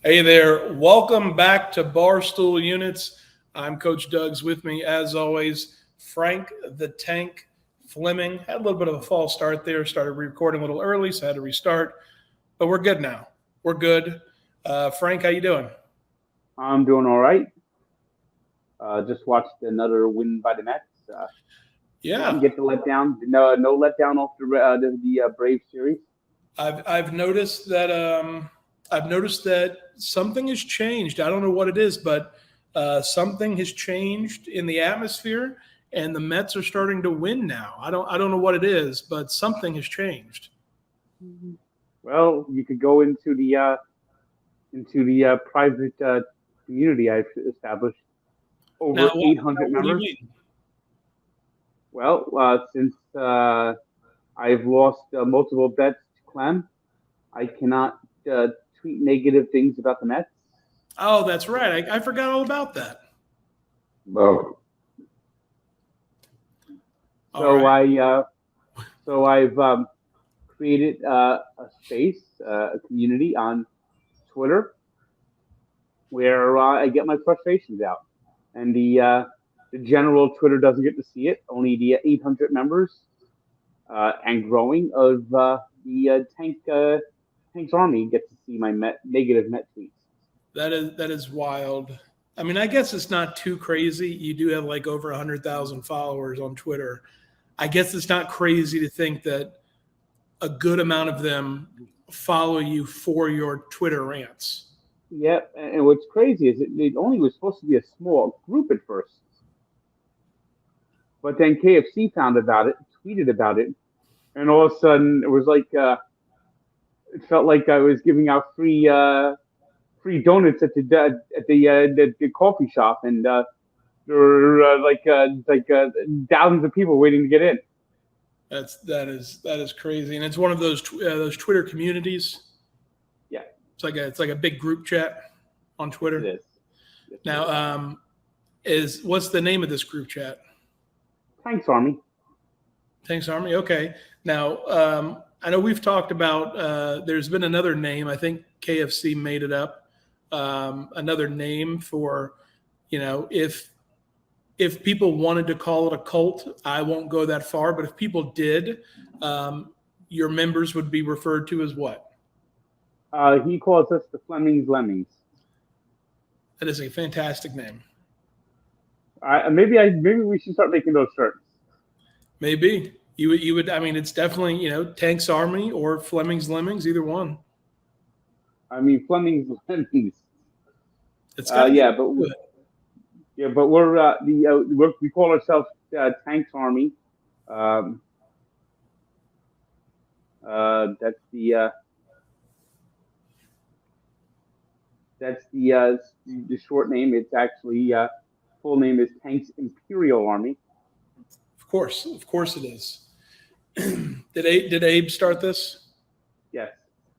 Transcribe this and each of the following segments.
Hey there. Welcome back to Barstool Units. I'm Coach Doug's with me, as always, Frank the Tank Fleming. Had a little bit of a false start there. Started recording a little early, so I had to restart. But we're good now. We're good. Frank, how you doing? I'm doing all right. Just watched another win by the Mets. Didn't Yeah, get the letdown. No letdown off the Brave series. I've noticed that something has changed. I don't know what it is, but something has changed in the atmosphere, and the Mets are starting to win now. I don't know what it is, but something has changed. Well, you could go into the private community I've established. Now, Over what 800 do you members. mean? Well, since I've lost multiple bets to Clem, I cannot tweet negative things about the Mets. Oh, that's right. I forgot all about that. Oh. All So right. I've created a space, a community on Twitter where I get my frustrations out, and the general Twitter doesn't get to see it. Only the 800 members and growing of the Tank's Army get to see my negative Met tweets. That is wild. I mean, I guess it's not too crazy. You do have like over 100,000 followers on Twitter. I guess it's not crazy to think that a good amount of them follow you for your Twitter rants. Yeah, and what's crazy is it only was supposed to be a small group at first, but then KFC found about it, tweeted about it, and all of a sudden it was like it felt like I was giving out free donuts at the coffee shop, and there were thousands of people waiting to get in. That is crazy, and it's one of those Twitter communities. Yeah, It's like a big group chat on it Twitter. is. Yes, it Now, is. is what's the name of this group chat? Thanks, Army. Tanks Army. Okay. Now, I know we've talked about. There's been another name. I think KFC made it up. Another name for, if people wanted to call it a cult, I won't go that far. But if people did, your members would be referred to as what? He calls us the Fleming's Lemmings. That is a fantastic name. Maybe we should start making those shirts. Maybe you would. I mean, it's definitely Tanks Army or Fleming's Lemmings, either one. I mean, Fleming's Lemmings. It's got to get Yeah, but to it. yeah, but we call ourselves Tanks Army. Um, that's the short name. It's actually full name is Tanks Imperial Army. Of course, it is. Did Abe start this? Yes,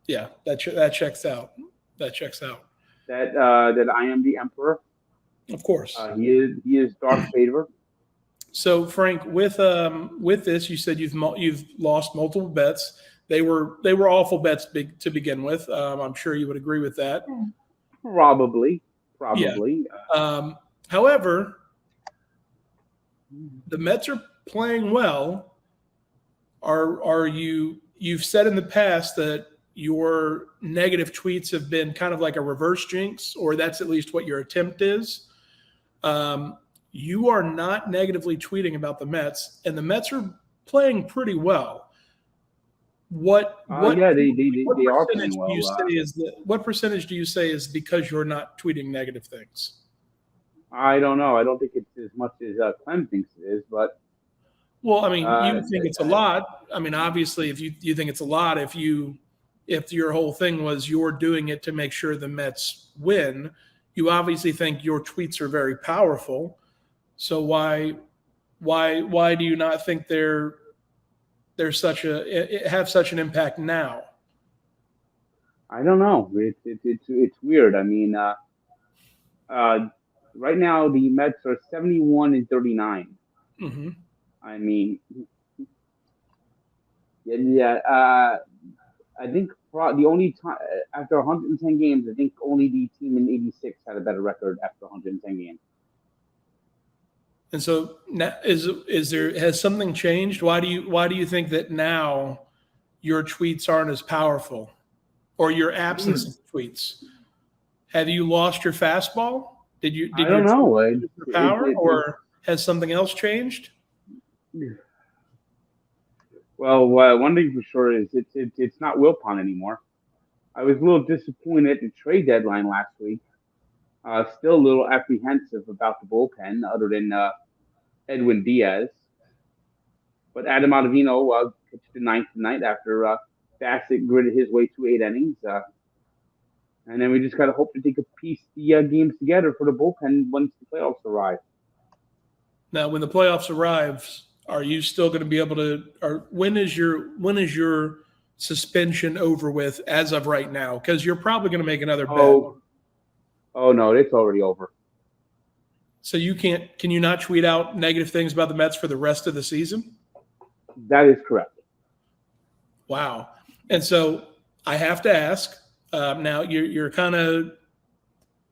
Yeah, that checks out. That checks out. that I am the Emperor. Of course. He is Darth Vader. So Frank, with this, you said you've lost multiple bets. They were awful bets to begin with. I'm sure you would agree with that. Probably, Yeah. probably. However, the Mets are playing well. You've said in the past that your negative tweets have been kind of like a reverse jinx, or that's at least what your attempt is. You are not negatively tweeting about the Mets, and the Mets are playing pretty well. What what Yeah, what they are percentage playing do you well. say is the what percentage do you say is because you're not tweeting negative things? I don't know. I don't think it's as much as Clem thinks it is, but Well, I mean, you uh, think it's a lot. I mean, obviously, if you think it's a lot, if your whole thing was you're doing it to make sure the Mets win, you obviously think your tweets are very powerful. So why do you not think they're have such an impact now? I don't know. It's weird. I mean, uh, right now the Mets are 71-39. Hmm. I mean, yeah, yeah. I think the only time after 110 games, I think only the team in '86 had a better record after 110 games. And so now, has something changed? Why do you think that now your tweets aren't as powerful, or your absence of tweets? Have you lost your fastball? Did I don't know. Your power, or has something else changed? Well, one thing for sure is it's not Wilpon anymore. I was a little disappointed at the trade deadline last week. Still a little apprehensive about the bullpen, other than Edwin Diaz. But Adam Ottavino pitched the ninth tonight after Bassett gritted his way through 8 innings. And then we just got to hope that they could piece the games together for the bullpen once the playoffs arrive. Now, when the playoffs arrives, are you still going to be able to? Or when is your suspension over with as of right now? Because you're probably going to make another bet. Oh no, it's already over. So you can't? Can you not tweet out negative things about the Mets for the rest of the season? That is correct. Wow. And so I have to ask. Now you're kind of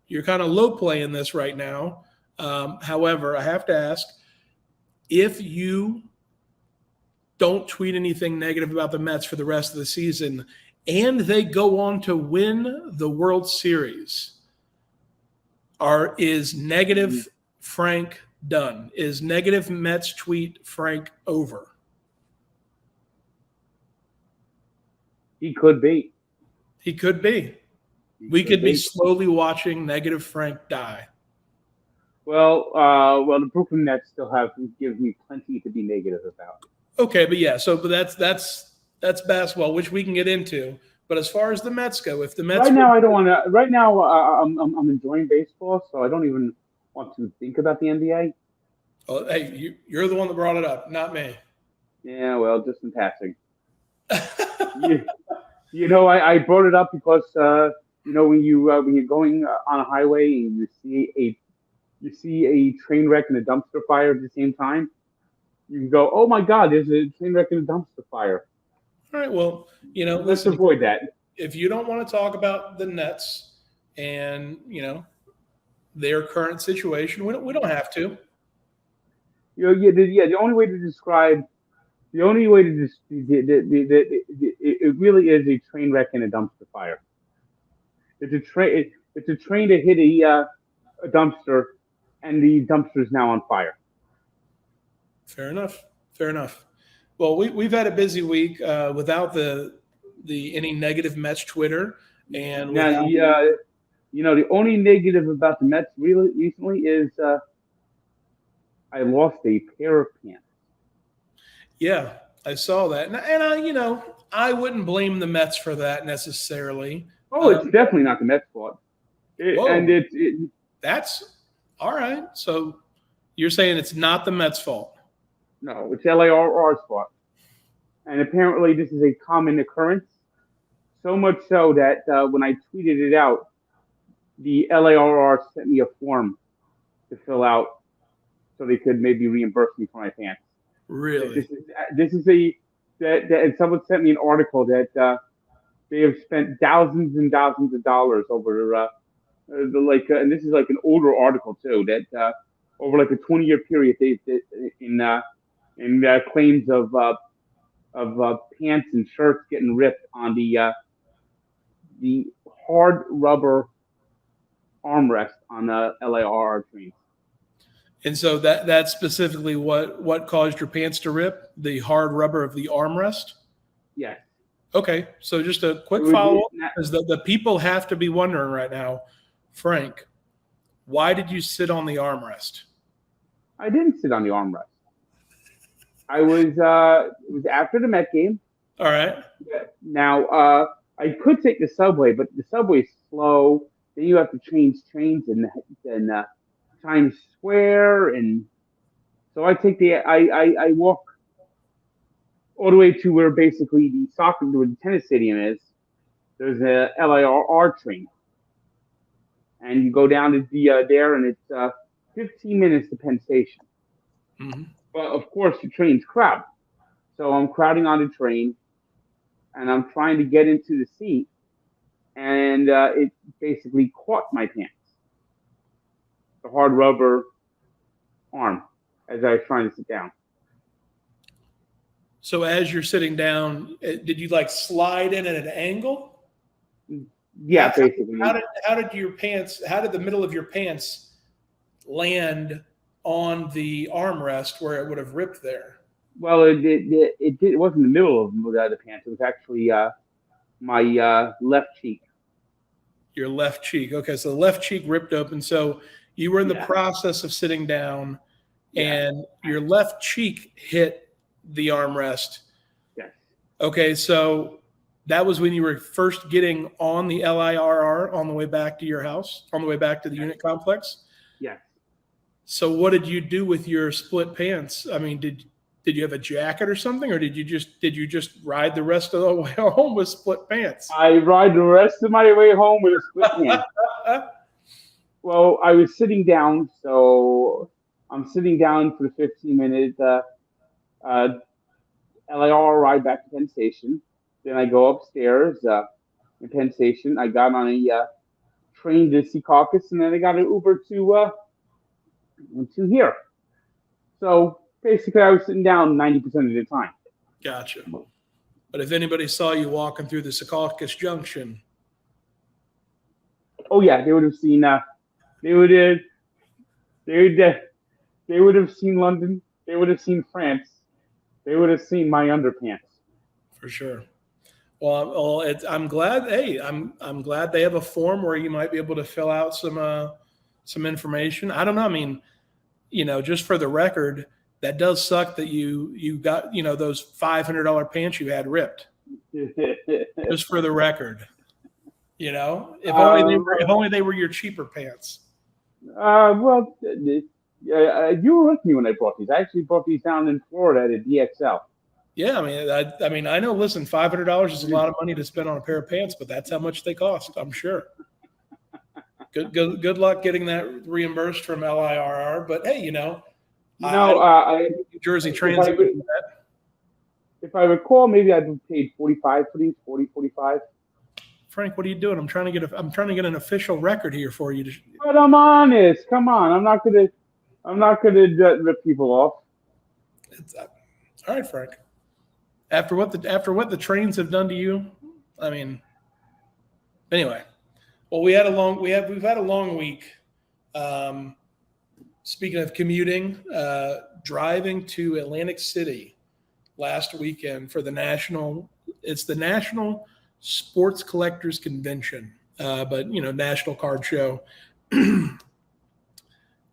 low playing this right now. However, I have to ask, if you don't tweet anything negative about the Mets for the rest of the season and they go on to win the World Series, is negative Frank done? Is negative Mets tweet Frank over? He could be. He could be. We could be slowly watching negative Frank die. Well, the Brooklyn Nets still give me plenty to be negative about. Okay, but yeah, but that's basketball, which we can get into. But as far as the Mets go, if the Mets I don't want to. Right now, I'm enjoying baseball, so I don't even want to think about the NBA. Oh, hey, you're the one that brought it up, not me. Yeah, well, just in passing. I brought it up because when you're going on a highway and you see a train wreck and a dumpster fire at the same time, you can go, "Oh my God, there's a train wreck and a dumpster fire." All right, well, let's avoid that. If you don't want to talk about the Nets and their current situation, we don't have to. The only way to describe. The only way to just it really is a train wreck and a dumpster fire. It's a train. It's a train that hit a dumpster, and the dumpster is now on fire. Fair enough. Well, we've had a busy week without any negative Mets Twitter, and the only negative about the Mets really recently is I lost a pair of pants. Yeah, I saw that, and I wouldn't blame the Mets for that necessarily. Oh, it's definitely not the Mets' fault, that's all right. So you're saying it's not the Mets' fault? No, it's LIRR's fault, and apparently this is a common occurrence. So much so that when I tweeted it out, the LIRR sent me a form to fill out so they could maybe reimburse me for my pants. Really? And someone sent me an article that they have spent thousands and thousands of dollars over and this is like an older article too, that over like a 20-year period in claims of pants and shirts getting ripped on the hard rubber armrest on the LIRR trains. And so that's specifically what caused your pants to rip? The hard rubber of the armrest? Yes. Okay, so just a quick follow-up, because the people have to be wondering right now, Frank, why did you sit on the armrest? I didn't sit on the armrest. I was it was after the Met game. All right. Now I could take the subway, but the subway's slow. Then you have to change trains and Times Square, and so I take I walk all the way to where basically where the tennis stadium is. There's a LIRR train, and you go down to there, and it's 15 minutes to Penn Station. Mm-hmm. But of course, the train's crowded, so I'm crowding on the train, and I'm trying to get into the seat, and it basically caught my pants, the hard rubber arm, as I was trying to sit down. So as you're sitting down, did you like slide in at an angle? Yeah, basically. How did your pants? How did the middle of your pants land on the armrest where it would have ripped there? Well, it wasn't the middle of the pants. It was actually my left cheek. Your left cheek. Okay, so the left cheek ripped open. So you were in the Yeah. process of sitting down, Yeah. and your left cheek hit the armrest. Yes. Okay, so that was when you were first getting on the LIRR on the way back to your house, on the way back to the unit complex. Yes. So what did you do with your split pants? I mean, did you have a jacket or something, or did you just ride the rest of the way home with split pants? I ride the rest of my way home with a split pants. Well, I was sitting down, so I'm sitting down for the 15-minute LIR ride back to Penn Station. Then I go upstairs in Penn Station. I got on a train to see Caucus, and then I got an Uber to here. So basically, I was sitting down 90% of the time. Gotcha. But if anybody saw you walking through the Secaucus Junction, oh yeah, they would have seen. They would have seen London. They would have seen France. They would have seen my underpants. for sure. Well, I'm glad. Hey, I'm glad they have a form where you might be able to fill out some information. I don't know. I mean, just for the record, that does suck that you got those $500 pants you had ripped. Just for the record, if only they were your cheaper pants. Well, you were with me when I bought these. I actually bought these down in Florida at DXL. Yeah, I mean, I know. Listen, $500 is a lot of money to spend on a pair of pants, but that's how much they cost. I'm sure. Good luck getting that reimbursed from LIRR. But hey, New Jersey Transit. If I recall, maybe I paid $45 for these, 45. Frank, what are you doing? I'm trying to get an official record here for you. But I'm honest. Come on, I'm not gonna rip people off. All right, Frank. After what the trains have done to you, I mean. Anyway, well, we've had a long week. Speaking of commuting, driving to Atlantic City last weekend for the National Sports Collectors Convention, but National Card Show.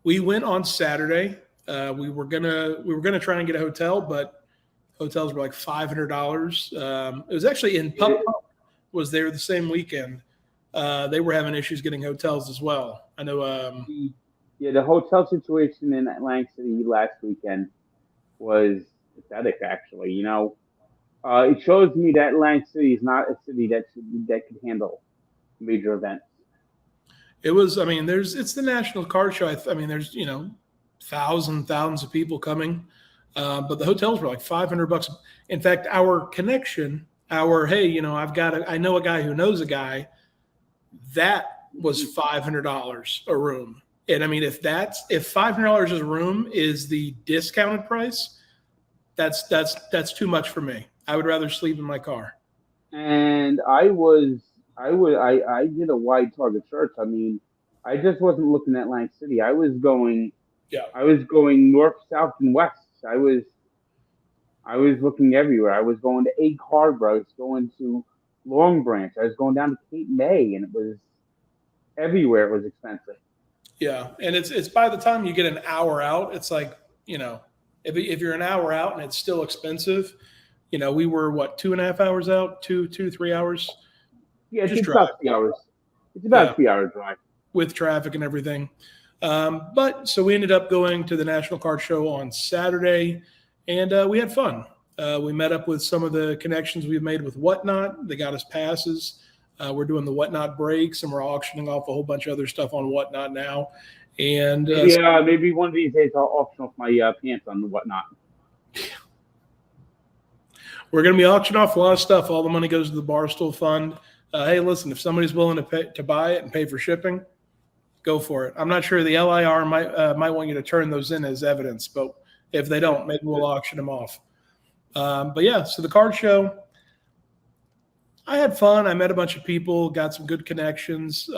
We went on Saturday. We were gonna try and get a hotel, but hotels were like $500. It was actually in Pup was there the same weekend. They were having issues getting hotels as well. I know. Yeah, the hotel situation in Atlantic City last weekend was pathetic. Actually, it shows me that Atlantic City is not a city that could handle major events. It was. I mean, it's the National Card Show. There's thousands of people coming, but the hotels were like $500. In fact, our connection, I know a guy who knows a guy, that was $500 a room. And I mean, if $500 a room is the discounted price, that's too much for me. I would rather sleep in my car. And I did a wide target search. I mean, I just wasn't looking at Atlantic City. I was going north, south, and west. I was looking everywhere. I was going to Egg Harbor. I was going to Long Branch. I was going down to Cape May, and it was everywhere. It was expensive. Yeah, and it's by the time you get an hour out, it's like if you're an hour out and it's still expensive, we were 2.5 hours out, 3 hours. Yeah, it's about 3 hours. It's about a 3-hour drive with traffic and everything. But so we ended up going to the National Card Show on Saturday, and we had fun. We met up with some of the connections we've made with Whatnot. They got us passes. We're doing the Whatnot breaks, and we're auctioning off a whole bunch of other stuff on Whatnot now. And maybe one of these days I'll auction off my pants on the Whatnot. We're going to be auctioning off a lot of stuff. All the money goes to the Barstool Fund. Hey, listen, if somebody's willing to buy it and pay for shipping, go for it. I'm not sure the LIR might want you to turn those in as evidence, but if they don't, maybe we'll auction them off. But yeah, so the card show, I had fun. I met a bunch of people, got some good connections,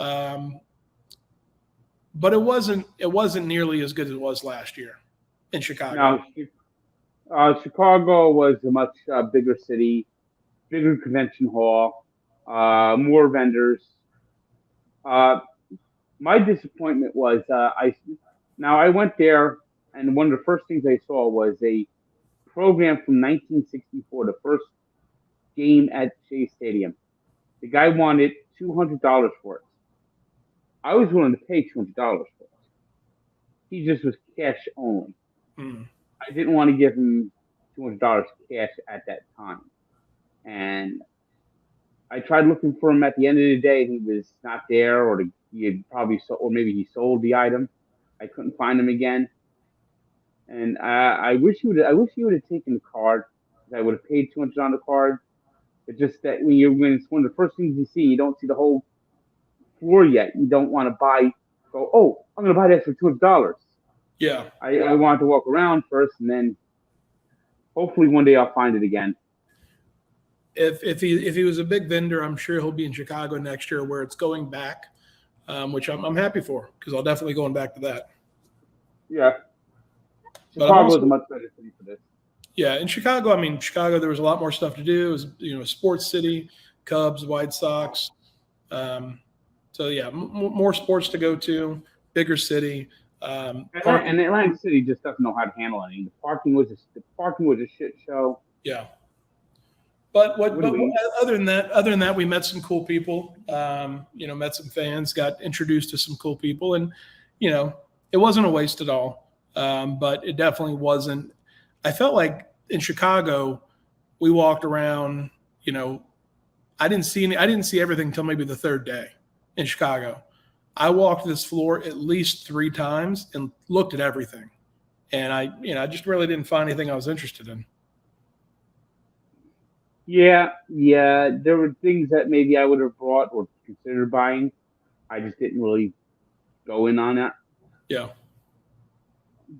but it wasn't nearly as good as it was last year in Chicago. No, Chicago was a much bigger city, bigger convention hall, more vendors. My disappointment was I went there, and one of the first things I saw was a program from 1964, the first game at Shea Stadium. The guy wanted $200 for it. I was willing to pay $200 for it. He just was cash only. I didn't want to give him $200 cash at that time. And I tried looking for him at the end of the day. He was not there, or he had probably or maybe he sold the item. I couldn't find him again. And I wish he would have taken the card. I would have paid $200 on the card. It's just that when it's one of the first things you see, you don't see the whole floor yet. You don't want to go, oh, I'm going to buy that for $200. Yeah. I wanted to walk around first, and then hopefully one day I'll find it again. If he was a big vendor, I'm sure he'll be in Chicago next year, where it's going back, which I'm happy for, because I'll definitely going back to that. Yeah. Chicago is a much better city for this. Yeah, in Chicago, there was a lot more stuff to do. It was, sports city, Cubs, White Sox. So yeah, more sports to go to, bigger city. And Atlantic City just doesn't know how to handle anything. The parking was a shit show. Yeah. But other than that, we met some cool people. Met some fans, got introduced to some cool people, and it wasn't a waste at all. But it definitely wasn't. I felt like in Chicago, we walked around. I didn't see everything until maybe the third day in Chicago. I walked this floor at least 3 times and looked at everything, and I just really didn't find anything I was interested in. Yeah. There were things that maybe I would have brought or considered buying. I just didn't really go in on that. Yeah.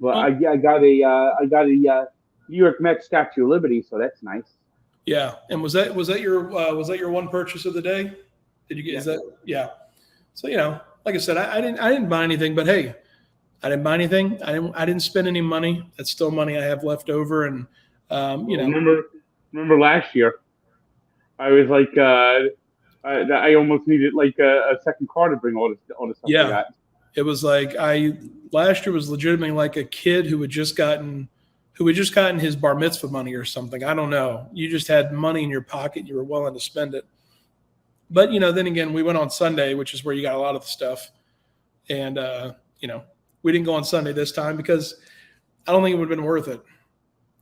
But I got a New York Mets Statue of Liberty, so that's nice. Yeah. And was that your one purchase of the day? Did you get? Yeah. Is that? Yeah. So like I said, I didn't buy anything, but hey, I didn't buy anything. I didn't spend any money. That's still money I have left over, and Remember last year, I was like, I almost needed like a second car to bring all the stuff. Yeah. I got. It was like last year was legitimately like a kid who had just gotten his bar mitzvah money or something. I don't know. You just had money in your pocket. You were willing to spend it. But, then again, we went on Sunday, which is where you got a lot of the stuff. And, we didn't go on Sunday this time because I don't think it would have been worth it.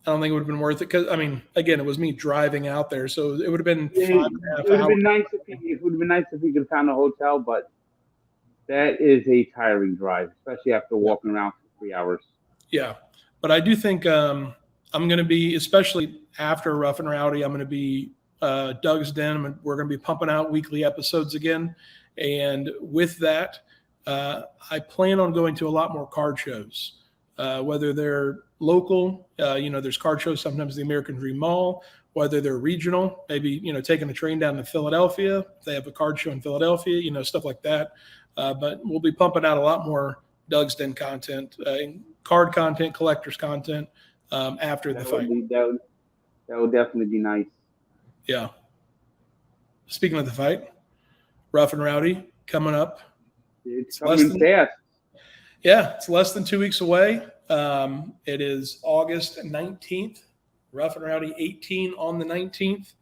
Because, again, it was me driving out there. So it would have been 5.5 hours. It would have been nice if we could have found a hotel, but that is a tiring drive, especially after walking around for 3 hours. Yeah. But I do think I'm going to be, especially after Rough and Rowdy, I'm going to be Doug's Den. We're going to be pumping out weekly episodes again. And with that, I plan on going to a lot more card shows, whether they're local, there's card shows sometimes at the American Dream Mall, whether they're regional, maybe, taking a train down to Philadelphia. If they have a card show in Philadelphia, stuff like that. But we'll be pumping out a lot more Doug's Den content, card content, collectors content after the fight. That would definitely be nice. Yeah. Speaking of the fight, Rough and Rowdy coming up. It's coming fast. Yeah, it's less than 2 weeks away. It is August 19th. Rough and Rowdy 18 on the 19th,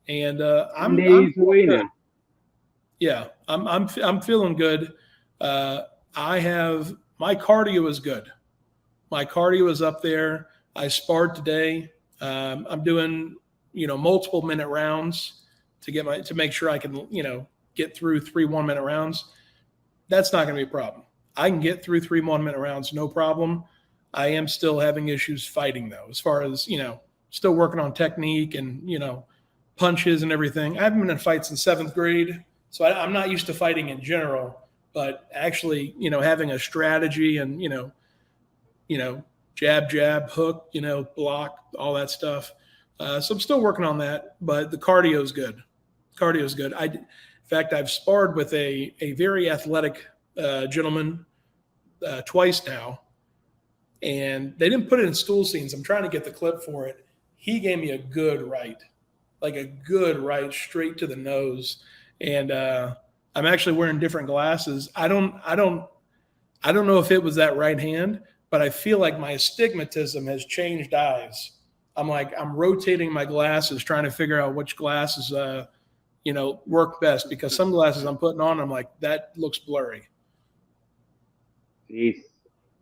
and I'm away now. Yeah, I'm feeling good. I have my cardio is good. My cardio is up there. I sparred today. I'm doing multiple minute rounds to make sure I can get through 3 1-minute rounds. That's not going to be a problem. I can get through 3 1-minute rounds, no problem. I am still having issues fighting though, as far as still working on technique and, punches and everything. I haven't been in fights in 7th grade, so I'm not used to fighting in general, but actually, having a strategy and, jab, jab, hook, block, all that stuff. So I'm still working on that, but the cardio is good. Cardio is good. In fact, I've sparred with a very athletic gentleman twice now, and they didn't put it in stool scenes. I'm trying to get the clip for it. He gave me a good right, like a good right straight to the nose. And I'm actually wearing different glasses. I don't know if it was that right hand, but I feel like my astigmatism has changed eyes. I'm rotating my glasses, trying to figure out which glasses, work best, because some glasses I'm putting on, I'm like, that looks blurry. Jeez.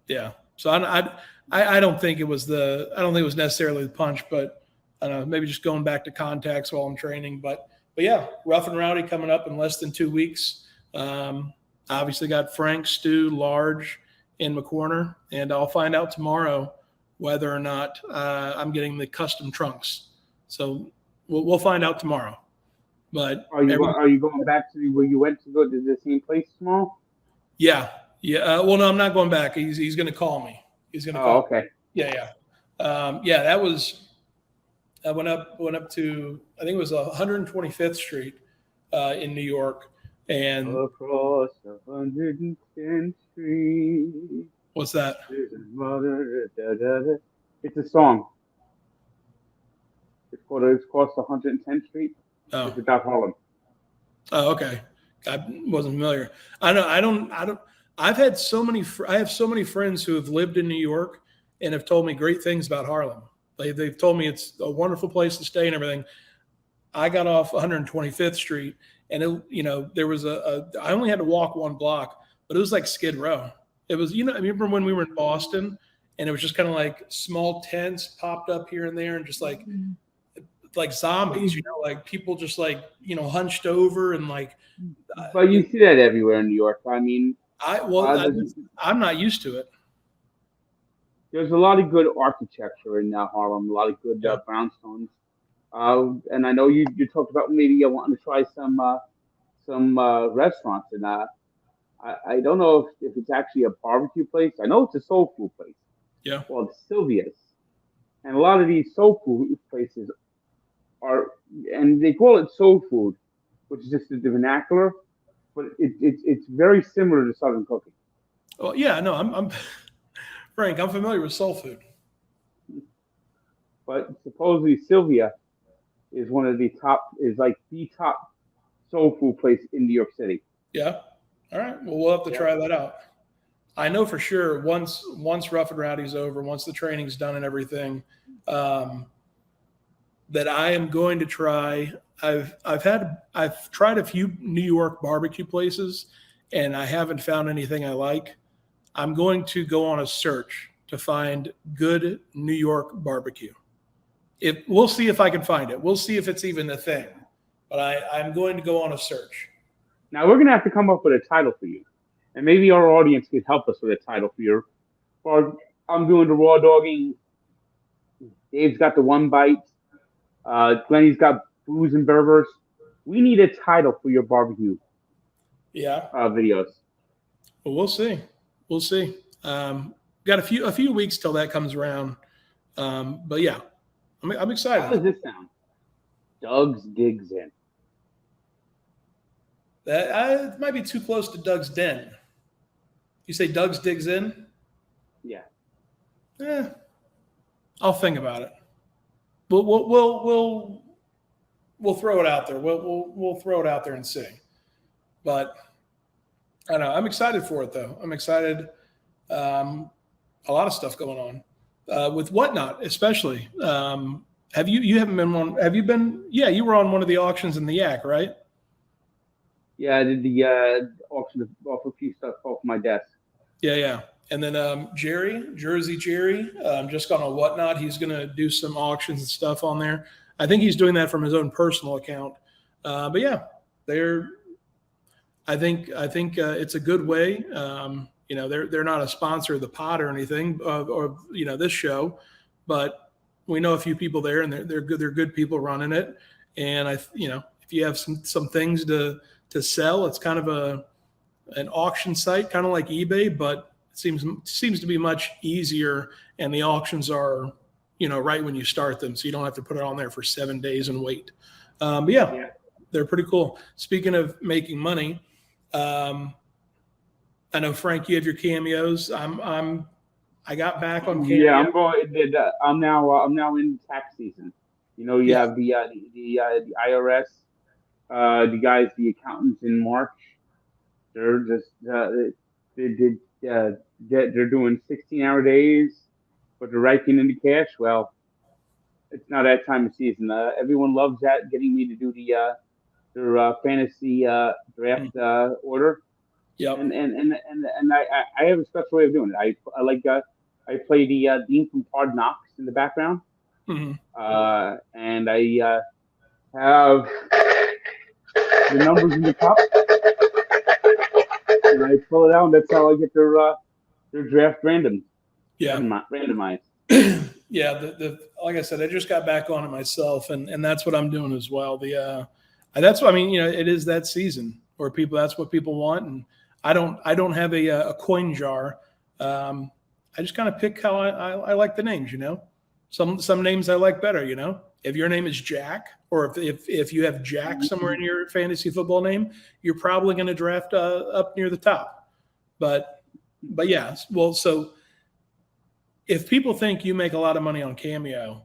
Yeah. So I don't think it was necessarily the punch, but I don't know, maybe just going back to contacts while I'm training. But yeah, Rough and Rowdy coming up in less than 2 weeks. Obviously got Frank, Stu, Large in McCorner, and I'll find out tomorrow whether or not I'm getting the custom trunks. So we'll find out tomorrow. But are you going back to where you went to go to the same place tomorrow? Yeah. Well, no, I'm not going back. He's going to call me. He's going to call. Okay. Me. Yeah. That was. I went up to, I think it was 125th Street in New York, and across 110th Street. What's that? It's a song. It's across 110th Street. Oh. It's about Harlem. Oh, okay. I wasn't familiar. I don't. I have so many friends who have lived in New York and have told me great things about Harlem. They've told me it's a wonderful place to stay and everything. I got off 125th Street, and there was I only had to walk 1 block, but it was like Skid Row. It was, I remember when we were in Boston, and it was just kind of like small tents popped up here and there, and just like zombies, like people just hunched over and like. But you see that everywhere in New York. I mean, I'm not used to it. There's a lot of good architecture in Harlem, a lot of good brownstones. And I know you talked about maybe wanting to try some restaurants, and I don't know if it's actually a barbecue place. I know it's a soul food place. Yeah. Called Sylvia's, and a lot of these soul food places and they call it soul food, which is just the vernacular, but it's very similar to Southern cooking. Well, yeah, no, I'm Frank, I'm familiar with soul food. But supposedly Sylvia is the top soul food place in New York City. Yeah. All right. Well, we'll have to try that out. I know for sure once Rough and Rowdy's over, once the training's done and everything, that I am going to try. I've tried a few New York barbecue places, and I haven't found anything I like. I'm going to go on a search to find good New York barbecue. We'll see if I can find it. We'll see if it's even a thing. But I'm going to go on a search. Now we're going to have to come up with a title for you, and maybe our audience could help us with a title for you. Or I'm doing the raw dogging. Dave's got the one bite. Glennie's got booze and burgers. We need a title for your barbecue. Yeah. Videos. Well, we'll see. We'll see. Got a few weeks till that comes around. But yeah, I'm excited. How does this sound? Doug's Digs In. That it might be too close to Doug's Den. You say Doug's Digs In? Yeah. I'll think about it. We'll throw it out there. We'll throw it out there and see. But I don't know. I'm excited for it though. I'm excited. A lot of stuff going on with Whatnot, especially. You haven't been on? Have you been? Yeah, you were on one of the auctions in the Yak, right? Yeah, I did the auction off a few stuff off my desk. Yeah. And then Jersey Jerry, just got on Whatnot. He's going to do some auctions and stuff on there. I think he's doing that from his own personal account. But yeah, I think it's a good way. They're not a sponsor of the pod or anything, or this show, but we know a few people there, and they're good. They're good people running it. And if you have some things to sell, it's kind of an auction site, kind of like eBay, but it seems to be much easier. And the auctions are, right when you start them, so you don't have to put it on there for 7 days and wait. But yeah, they're pretty cool. Speaking of making money, I know Frank, you have your cameos. I got back on cameo. Yeah, I'm now in tax season. You have the IRS, the guys, the accountants in March. They're just they're doing 16-hour days, but they're raking in the cash. Well, it's not that time of season. Everyone loves that, getting me to do their fantasy draft order. Yeah, and I have a special way of doing it. I play the Dean from Hard Knocks in the background, and I have the numbers in the top, and I pull it out, and that's how I get their draft randomized. Yeah, like I said, I just got back on it myself, and that's what I'm doing as well. That's what I mean. It is that season where that's what people want, and I don't have a coin jar. I just kind of pick how I like the names. Some names I like better. If your name is Jack, or if you have Jack somewhere in your fantasy football name, you're probably going to draft up near the top. But yeah, well, so if people think you make a lot of money on Cameo,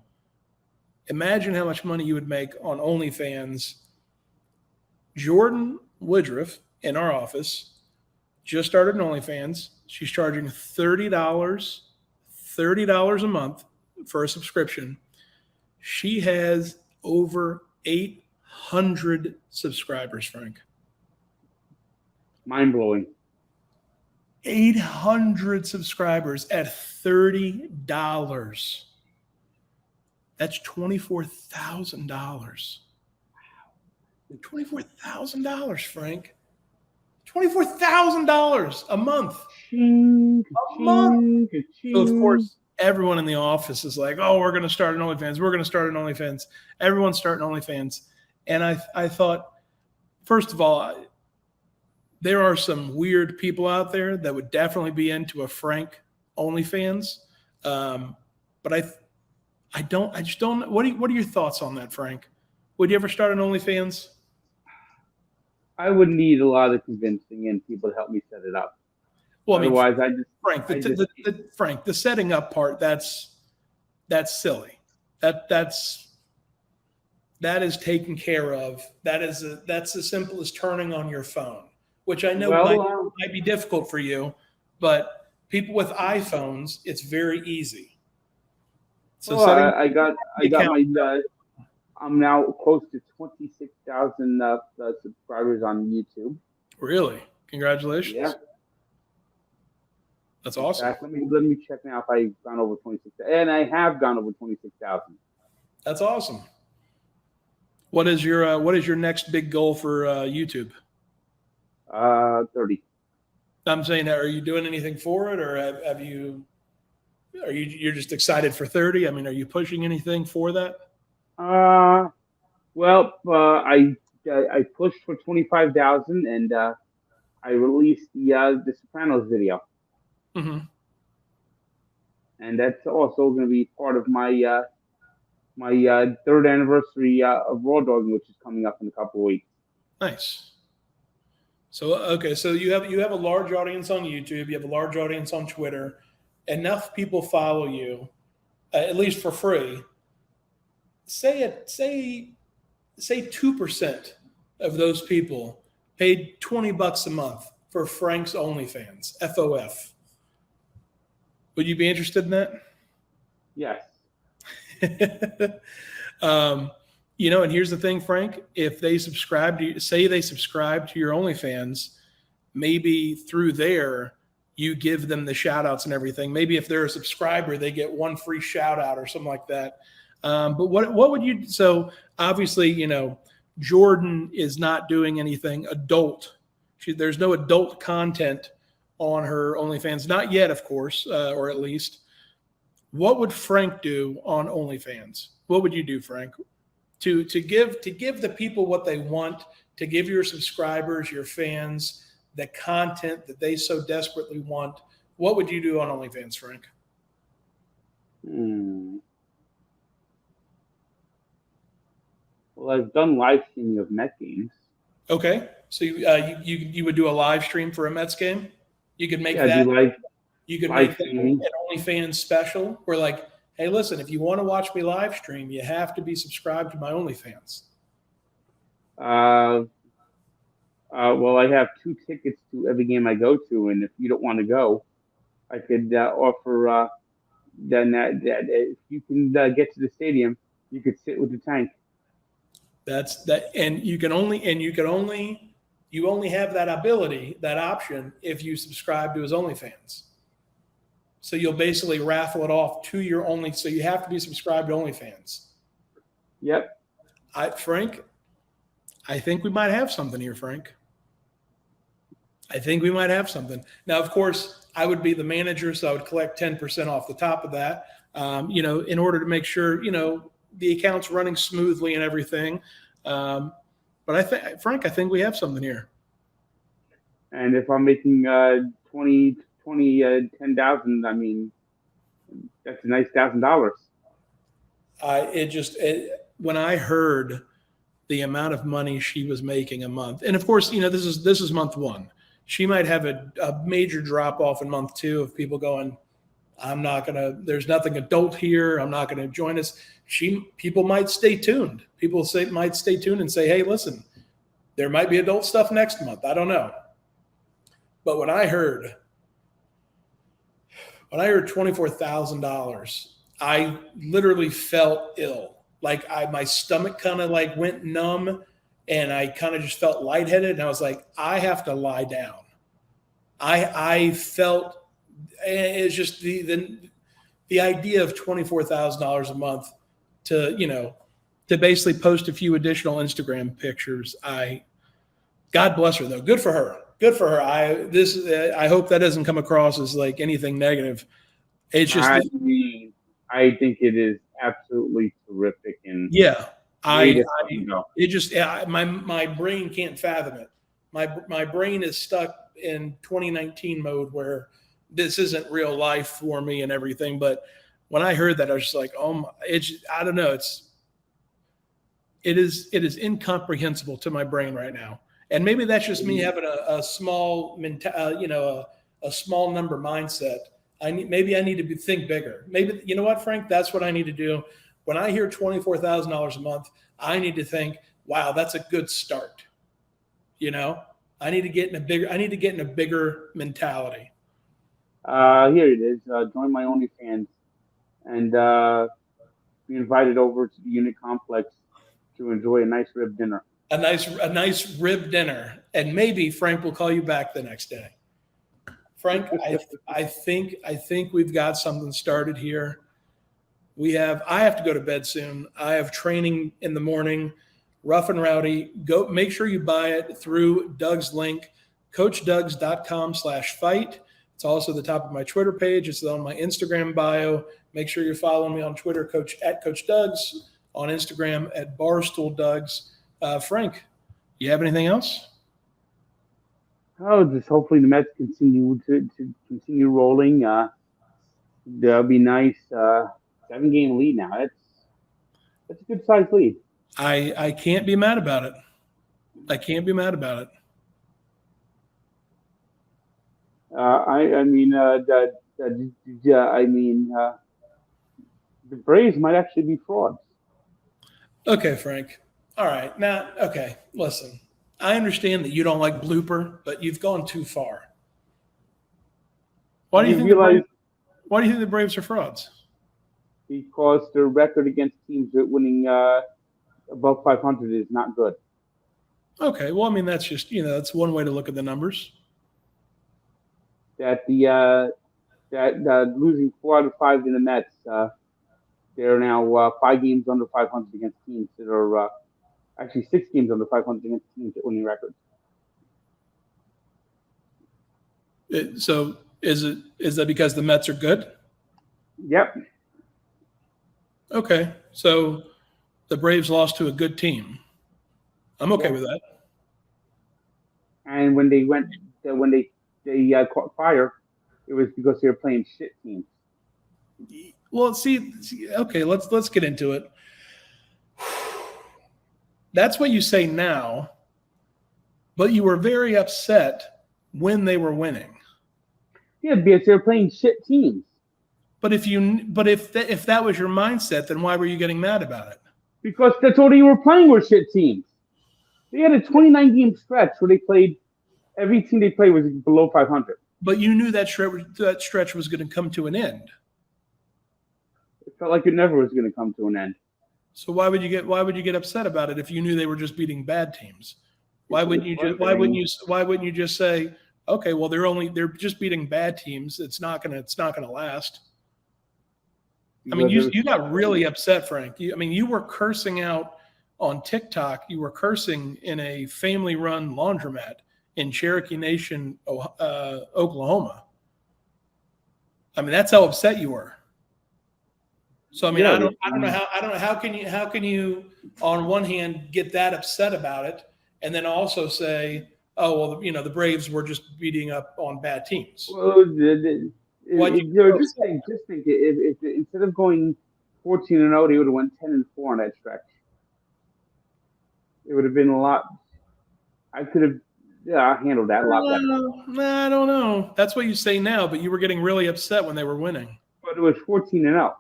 imagine how much money you would make on OnlyFans. Jordan Woodruff in our office just started an OnlyFans. She's charging $30 a month for a subscription. She has over 800 subscribers, Frank. Mind blowing. 800 subscribers at $30. That's $24,000. $24,000, Frank. $24,000 a month. A month. So of course, everyone in the office is like, "Oh, we're going to start an OnlyFans. We're going to start an OnlyFans." Everyone's starting OnlyFans, and I thought, first of all, there are some weird people out there that would definitely be into a Frank OnlyFans, but I just don't. What are your thoughts on that, Frank? Would you ever start an OnlyFans? I would need a lot of convincing and people to help me set it up. Well, otherwise, Frank, the setting up part, that's silly. That is taken care of. That's as simple as turning on your phone, which I know might be difficult for you, but people with iPhones, it's very easy. So I'm now close to 26,000 subscribers on YouTube. Really? Congratulations. Yeah. That's awesome. Let me check now if I've gone over 26,000. And I have gone over 26,000. That's awesome. What is your next big goal for YouTube? 30. I'm saying, are you doing anything for it, or you're just excited for 30? I mean, are you pushing anything for that? I pushed for 25,000, and I released the Sopranos video, and that's also going to be part of my my third anniversary of Raw Dogging, which is coming up in a couple of weeks. Nice. So okay, so you have a large audience on YouTube, you have a large audience on Twitter, enough people follow you, at least for free. Say 2% of those people paid $20 a month for Frank's OnlyFans, FOF. Would you be interested in that? Yes. And here's the thing, Frank, if they subscribe to your OnlyFans, maybe through there, you give them the shout outs and everything. Maybe if they're a subscriber, they get one free shout out or something like that. But what would you, so obviously, Jordan is not doing anything adult. There's no adult content on her OnlyFans, not yet, of course, or at least. what would Frank do on OnlyFans? What would you do, Frank? To give the people what they want, to give your subscribers, your fans, the content that they so desperately want. What would you do on OnlyFans, Frank? Well, I've done live streaming of Met games. Okay, so you would do a live stream for a Mets game. You could make Yeah, you could live make that streaming. an OnlyFans special. Where like, hey, listen, if you want to watch me live stream, you have to be subscribed to my OnlyFans. Well, I have 2 tickets to every game I go to, and if you don't want to go, I could offer then that if you can get to the stadium, you could sit with the tank. That's that, and you only have that ability, that option, if you subscribe to his OnlyFans. So you'll basically raffle it off to your only. So you have to be subscribed to OnlyFans. Yep. Frank, I think we might have something here, Frank. I think we might have something. Now, of course, I would be the manager, so I would collect 10% off the top of that, in order to make sure, the account's running smoothly and everything. But Frank, I think we have something here. And if I'm making 10,000, I mean, that's a nice $1,000. When I heard the amount of money she was making a month, and of course, this is month 1. She might have a major drop off in month 2 of people going, there's nothing adult here. I'm not going to join us. People might stay tuned. People might stay tuned and say, hey, listen, there might be adult stuff next month. I don't know. But when I heard $24,000, I literally felt ill. Like my stomach kind of like went numb, and I kind of just felt lightheaded. And I was like, I have to lie down. I felt it's just the idea of $24,000 a month to basically post a few additional Instagram pictures. God bless her though. Good for her. Good for her. I hope that doesn't come across as like anything negative. It's just I think it is absolutely terrific, and my brain can't fathom it. My brain is stuck in 2019 mode where this isn't real life for me and everything. But when I heard that, I was just like, I don't know. It is incomprehensible to my brain right now. And maybe that's just me having a small, a small number mindset. Maybe I need to think bigger. Maybe, you know what, Frank, that's what I need to do. When I hear $24,000 a month, I need to think, wow, that's a good start. I need to get in a bigger mentality. Here it is. Join my OnlyFans and be invited over to the unit complex to enjoy a nice rib dinner. A nice rib dinner, and maybe Frank will call you back the next day. Frank, I think we've got something started here. I have to go to bed soon. I have training in the morning. Rough and Rowdy. Go make sure you buy it through Doug's link, coachdougs.com/fight. It's also the top of my Twitter page. It's on my Instagram bio. Make sure you're following me on Twitter, Coach Dougs, on Instagram at Barstool Dougs. Frank, you have anything else? Oh, just hopefully the Mets continue to continue rolling. That'll be nice. 7-game lead now. That's a good sized lead. I can't be mad about it. The Braves might actually be frauds. Okay, Frank. All right. Now, okay, listen. I understand that you don't like blooper, but you've gone too far. Why do you think the Braves are frauds? Because their record against teams that winning above 500 is not good. Okay, well, I mean, that's just, that's one way to look at the numbers. That losing 4 out of 5 to the Mets, they're now 5 games under 500 against teams that are actually 6 games under 500 against teams that winning records. So is that because the Mets are good? Yep. Okay, so the Braves lost to a good team. I'm okay Yeah. with that. And when they caught fire, it was because they were playing shit teams. Well, see, okay, let's get into it. That's what you say now, but you were very upset when they were winning. Yeah, because they were playing shit teams. But if that was your mindset, then why were you getting mad about it? Because that's all they were playing were shit teams. They had a 29 game stretch where they played every team they played was below 500. But you knew that stretch was going to come to an end. It felt like it never was going to come to an end. So why would you get upset about it if you knew they were just beating bad teams? Why wouldn't you just say, okay, well they're just beating bad teams. It's not gonna last. I mean, you got really upset, Frank. You were cursing out on TikTok. You were cursing in a family-run laundromat in Cherokee Nation, Oklahoma. I mean, that's how upset you were. So I mean, I don't know how can you on one hand get that upset about it, and then also say, oh well, the Braves were just beating up on bad teams. Well, just think if instead of going 14-0, they would have went 10-4 on that stretch. It would have been a lot. I could have handled that a lot better. I don't know. That's what you say now, but you were getting really upset when they were winning. But it was 14-0.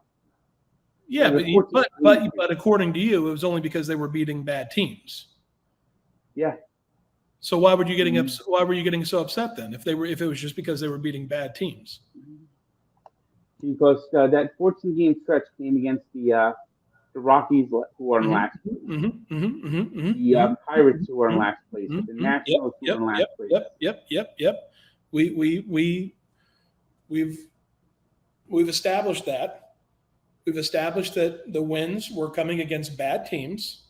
Yeah, but according to you, it was only because they were beating bad teams. Yeah. So why were you getting so upset then? If it was just because they were beating bad teams? Because that 14-game stretch came against the Rockies, who are in last place, the Pirates, who are in last place, the Nationals, who are in last place. Yep. We've established that. We've established that the wins were coming against bad teams.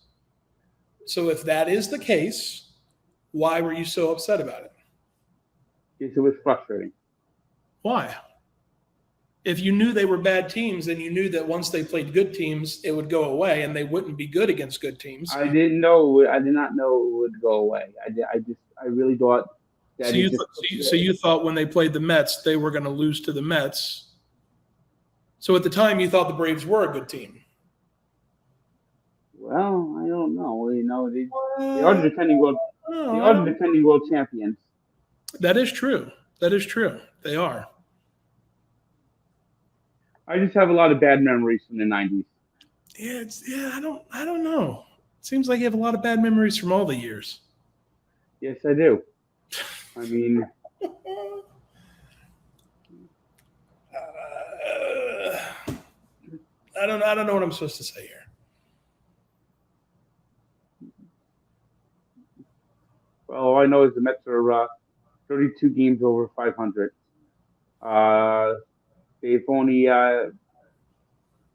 So if that is the case, why were you so upset about it? Because it was frustrating. Why? If you knew they were bad teams, then you knew that once they played good teams, it would go away and they wouldn't be good against good teams. I did not know it would go away. I really thought that. So you thought when they played the Mets, they were going to lose to the Mets. So at the time, you thought the Braves were a good team. Well, I don't know. They are the defending world. They are the defending world champions. That is true. They are. I just have a lot of bad memories from the 90s. Yeah, I don't know. It seems like you have a lot of bad memories from all the years. Yes, I do. I mean, I don't know what I'm supposed to say here. well, all I know is the Mets are 32 games over 500. They've only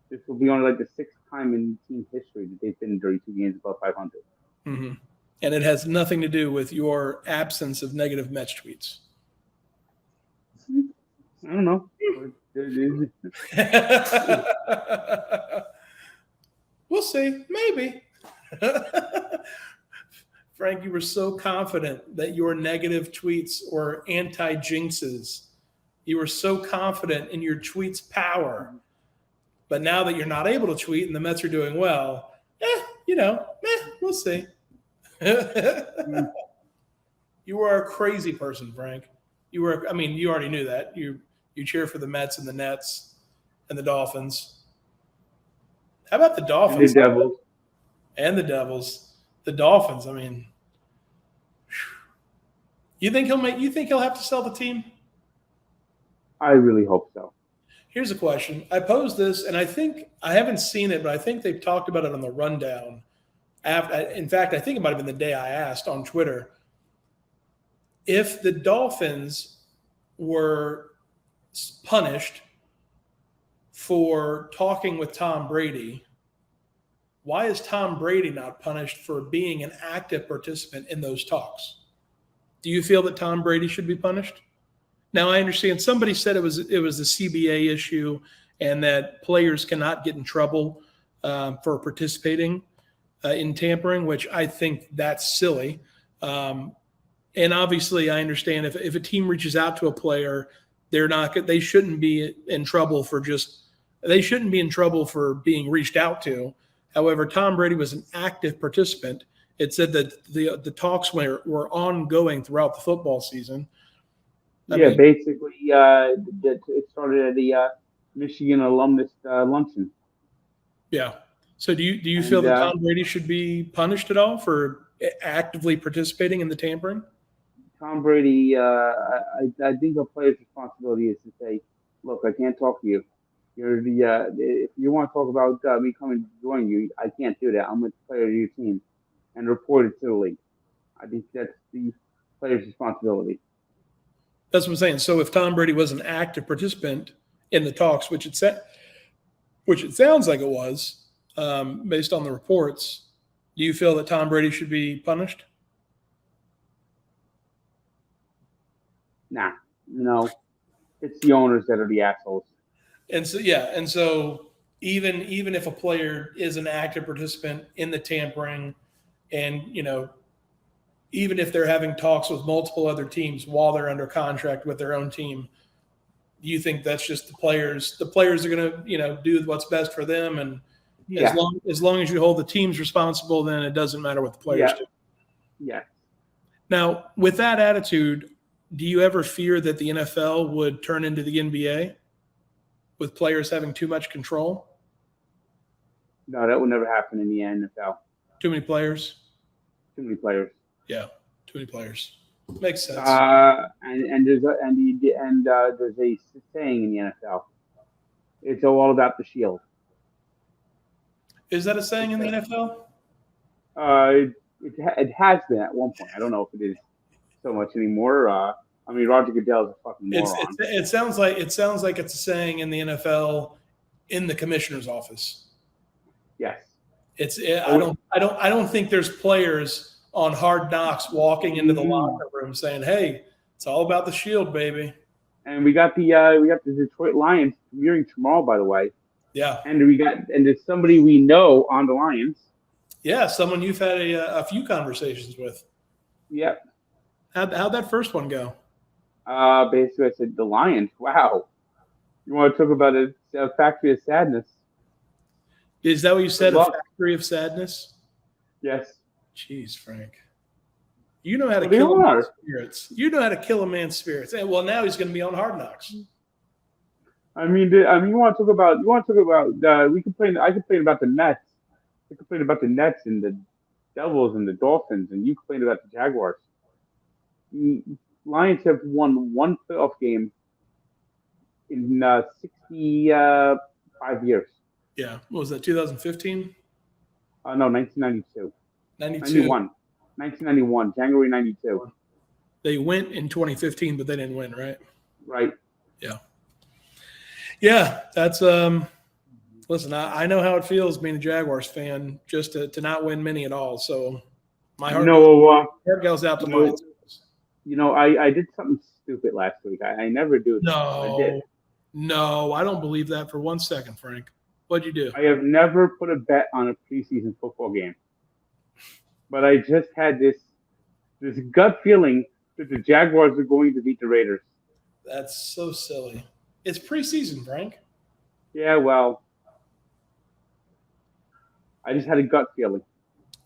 this will be only like the 6th time in team history that they've been 32 games above 500. Mm-hmm. And it has nothing to do with your absence of negative Mets tweets. I don't know. We'll see. Maybe. Frank, you were so confident that your negative tweets were anti-jinxes. You were so confident in your tweets' power. But now that you're not able to tweet and the Mets are doing well, we'll see. You are a crazy person, Frank. You already knew that. You cheer for the Mets and the Nets and the Dolphins. How about the Dolphins? And the Devils. The Dolphins, I mean, you think he'll have to sell the team? I really hope so. Here's a question. I posed this, and I haven't seen it, but I think they've talked about it on the rundown. In fact, I think it might have been the day I asked on Twitter. If the Dolphins were punished for talking with Tom Brady, why is Tom Brady not punished for being an active participant in those talks? Do you feel that Tom Brady should be punished? Now, I understand somebody said it was the CBA issue and that players cannot get in trouble for participating in tampering, which I think that's silly. And obviously, I understand if a team reaches out to a player, they shouldn't be in trouble for being reached out to. However, Tom Brady was an active participant. It said that the talks were ongoing throughout the football season. Basically, it started at the Michigan alumnus luncheon. Yeah. So do you feel that Tom Brady should be punished at all for actively participating in the tampering? Tom Brady, I think a player's responsibility is to say, "Look, I can't talk to you. If you want to talk about me coming to join you, I can't do that. I'm a player of your team," and report it to the league. I think that's the player's responsibility. That's what I'm saying. So if Tom Brady was an active participant in the talks, which it sounds like it was, based on the reports, do you feel that Tom Brady should be punished? Nah, no. It's the owners that are the assholes. And so even if a player is an active participant in the tampering, and even if they're having talks with multiple other teams while they're under contract with their own team, do you think that's just the players? The players are going to do what's best for them, and as long as you hold the teams responsible, then it doesn't matter what the players do. Yeah. Now, with that attitude, do you ever fear that the NFL would turn into the NBA with players having too much control? No, that would never happen in the NFL. Too many players? Too many players. Yeah, too many players. Makes sense. And there's a saying in the NFL. It's all about the shield. Is that a saying in the NFL? It has been at one point. I don't know if it is so much anymore. Roger Goodell's a fucking moron. It sounds like it's a saying in the NFL in the commissioner's office. Yes. I don't think there's players on Hard Knocks walking into the locker room saying, "Hey, it's all about the shield, baby." And we got the Detroit Lions premiering tomorrow, by the way. Yeah. And there's somebody we know on the Lions. Yeah, someone you've had a few conversations with. Yep. How'd that first one go? Basically, I said the Lions. Wow. You want to talk about a factory of sadness? Is that what you said? A factory of sadness? Yes. Jeez, Frank. You know how to kill a man's spirits. You know how to kill a man's spirits. And well, now he's going to be on Hard Knocks. You want to talk about? I complain about the Nets. I complain about the Nets and the Devils and the Dolphins, and you complain about the Jaguars. Lions have won one playoff game in 65 years. Yeah. What was that, 2015? No, 1992. 1991, January 92. They went in 2015, but they didn't win, right? Right. Yeah. Yeah, that's listen, I know how it feels being a Jaguars fan, just to not win many at all. So my heart goes out to Lions. I did something stupid last week. I never do it. No, I don't believe that for 1 second, Frank. What'd you do? I have never put a bet on a preseason football game. But I just had this gut feeling that the Jaguars are going to beat the Raiders. That's so silly. It's preseason, Frank. Yeah, well, I just had a gut feeling.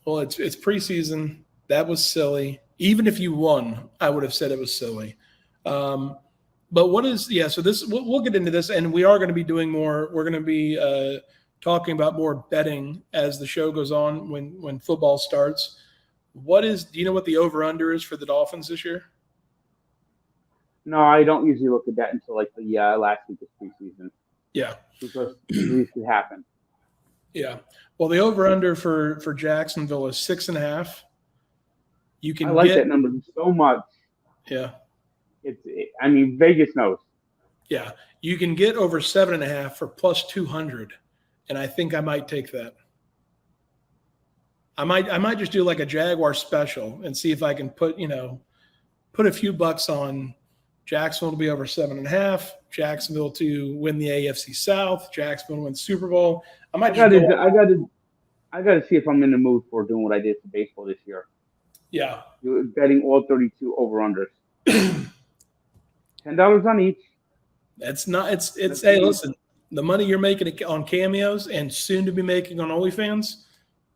Well, it's preseason. That was silly. Even if you won, I would have said it was silly. But so this we'll get into this, and we are going to be doing more. We're going to be talking about more betting as the show goes on when football starts. Do you know what the over-under is for the Dolphins this year? No, I don't usually look at that until like the last week of preseason. Yeah. Because injuries could happen. Yeah. Well, the over-under for Jacksonville is 6.5. I like that number so much. Yeah. Vegas knows. Yeah. You can get over 7.5 for plus 200. And I think I might take that. I might just do like a Jaguar special and see if I can put a few bucks on Jacksonville to be over 7.5, Jacksonville to win the AFC South, Jacksonville to win the Super Bowl. I might just go. I gotta see if I'm in the mood for doing what I did for baseball this year. Yeah. Betting all 32 over unders. $10 on each. That's not. It's. Hey, listen. The money you're making on cameos and soon to be making on OnlyFans,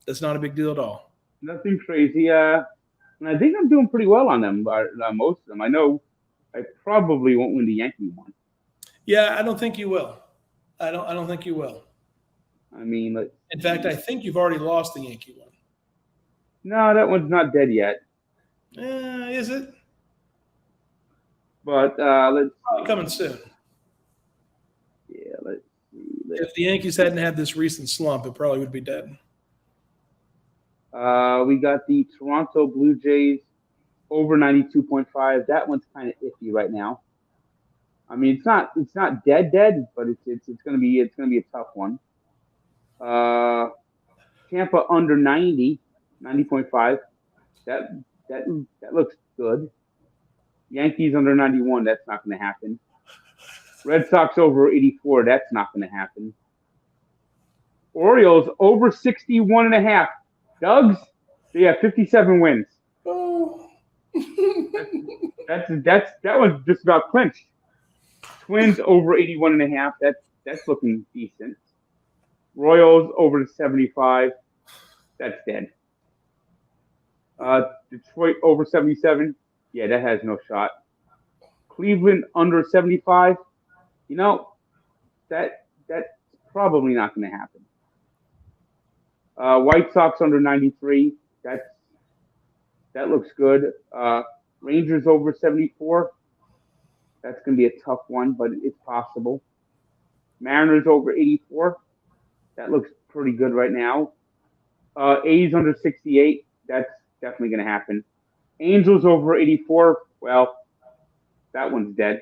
that's not a big deal at all. Nothing crazy. And I think I'm doing pretty well on them. Most of them. I know I probably won't win the Yankee one. Yeah, I don't think you will. I don't think you will. I mean, in fact, I think you've already lost the Yankee one. No, that one's not dead yet. Is it? But let's probably coming soon. Yeah, let's see. If the Yankees hadn't had this recent slump, it probably would be dead. We got the Toronto Blue Jays over 92.5. That one's kind of iffy right now. I mean, it's not dead, but it's gonna be a tough one. Tampa under 90.5. That looks good. Yankees under 91. That's not going to happen. Red Sox over 84. That's not going to happen. Orioles over 61.5. Doug's, they have 57 wins. Oh. that was just about clinched. Twins over 81.5. That's looking decent. Royals over 75. That's dead. Detroit over 77. Yeah, that has no shot. Cleveland under 75. You know, that's probably not going to happen. White Sox under 93. That looks good. Rangers over 74. That's going to be a tough one, but it's possible. Mariners over 84. That looks pretty good right now. A's under 68. That's definitely going to happen. Angels over 84. Well, that one's dead.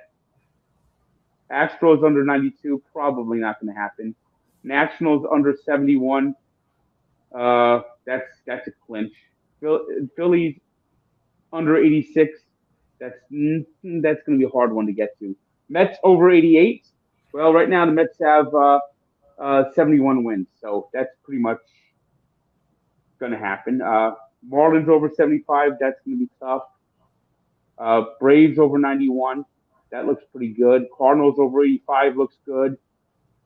Astros under 92. Probably not going to happen. Nationals under 71. That's a clinch. Phillies under 86. That's going to be a hard one to get to. Mets over 88. Well, right now the Mets have 71 wins, so that's pretty much going to happen. Marlins over 75. That's going to be tough. Braves over 91. That looks pretty good. Cardinals over 85 looks good.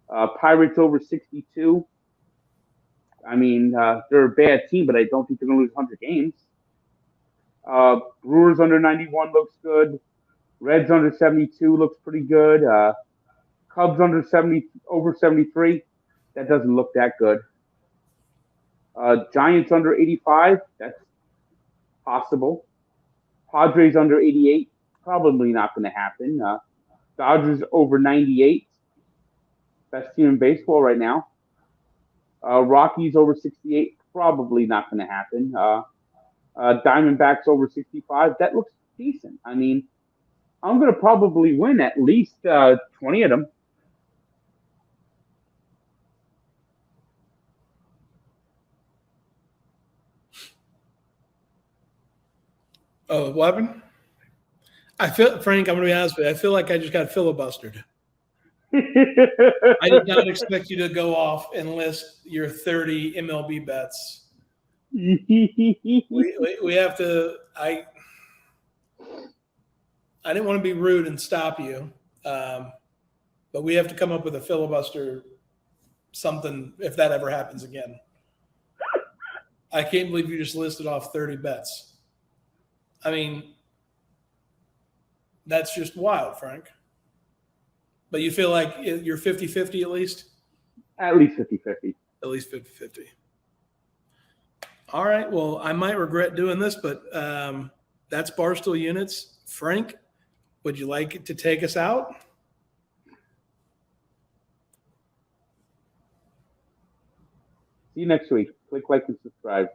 Pirates over 62. I mean, they're a bad team, but I don't think they're going to lose 100 games. Brewers under 91 looks good. Reds under 72 looks pretty good. Cubs under 70 over 73. That doesn't look that good. Giants under 85. That's possible. Padres under 88. Probably not going to happen. Dodgers over 98. Best team in baseball right now. Rockies over 68. Probably not going to happen. Diamondbacks over 65. That looks decent. I mean, I'm going to probably win at least 20 of them. Oh, what happened? I feel, Frank, I'm going to be honest with you. I feel like I just got filibustered. I did not expect you to go off and list your 30 MLB bets. we have to. I didn't want to be rude and stop you, but we have to come up with a filibuster something if that ever happens again. I can't believe you just listed off 30 bets. I mean, that's just wild, Frank. But you feel like you're 50-50 at least? At least 50-50. At least 50-50. All right. Well, I might regret doing this, but that's Barstool Units. Frank, would you like to take us out? See you next week. Click like and subscribe.